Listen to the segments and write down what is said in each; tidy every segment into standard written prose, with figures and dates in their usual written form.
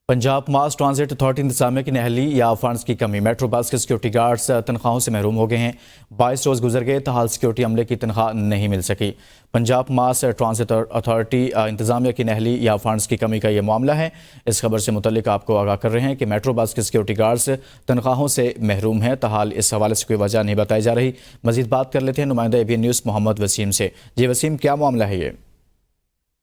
पंजाब मास transit authority इंतजामिया की नहली या फंड्स की कमी, मेट्रो बस के सिक्योरिटी गार्ड्स तनख्वाहों से महरूम हो गए हैं। 22 रोज़ गुजर गए, ताहाल सिक्योरिटी अमले की तनख्वाह नहीं मिल सकी। पंजाब मास ट्रांजिट अथॉरिटी इंतजामिया की नहली या फंड्स की कमी का ये मामला है। इस खबर से मुतल्लिक आपको आगाह कर रहे हैं कि मेट्रो बस के सिक्योरिटी गार्ड्स तनख्वाहों से महरूम हैं। ताहाल इस हवाले से कोई वजह नहीं बताई जा रही। मजीद बात कर लेते हैं नुमाइंदा ABN न्यूज़ मोहम्मद वसीम से। जी वसीम, क्या मामला है ये?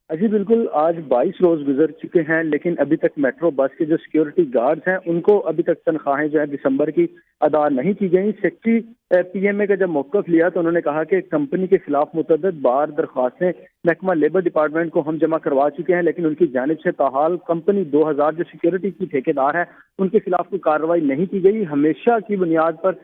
जी बिल्कुल, आज 22 रोज गुजर चुके हैं, लेकिन अभी तक मेट्रो बस के जो सिक्योरिटी गार्ड्स हैं उनको अभी तक तनख्वाहें जो है दिसंबर की अदा नहीं की गई। सेक्रेटरी PMA का जब मौक़िफ़ लिया तो उन्होंने कहा कि कंपनी के खिलाफ मुतअद्दिद बार दरख्वास्तें महकमा लेबर डिपार्टमेंट को हम जमा करवा चुके हैं, लेकिन उनकी जानिब से ताहाल कंपनी 2000 जो सिक्योरिटी की ठेकेदार है उनके खिलाफ कोई कार्रवाई नहीं की गई। हमेशा की बुनियाद पर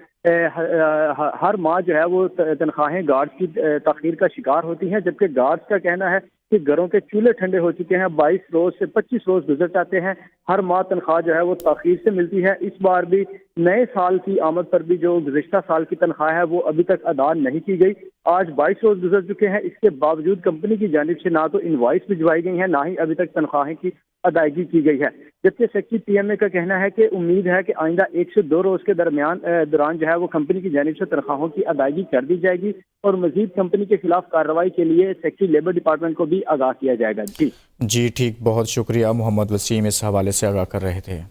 हर माह जो है वो तनख्वाहें गार्ड्स की तखीर का शिकार होती हैं, जबकि गार्ड्स का कहना है कि घरों के चूल्हे ठंडे हो चुके हैं। 22 रोज से 25 रोज गुजर जाते हैं, हर माह तनख्वाह जो है वो ताखीर से मिलती है। इस बार भी नए साल की आमद पर भी जो गुज़िश्ता साल की तनख्वाह है वो अभी तक अदा नहीं की गई। आज 22 रोज गुजर चुके हैं, इसके बावजूद कंपनी की जानिब से ना तो इनवॉइस भिजवाई गई है, ना ही अभी तक तनख्वाहें की अदायगी की गई है। जबकि सेक्रेटरी PMA का कहना है कि उम्मीद है कि आइंदा 1 से 2 रोज के दौरान जो है वो कंपनी की जानिब से तनख्वाहों की अदायगी कर दी जाएगी और मजीद कंपनी के खिलाफ कार्रवाई के लिए सेक्रेटरी लेबर डिपार्टमेंट को भी आगाह किया जाएगा। जी ठीक, बहुत शुक्रिया मोहम्मद वसीम, इस हवाले से आगाह कर रहे थे।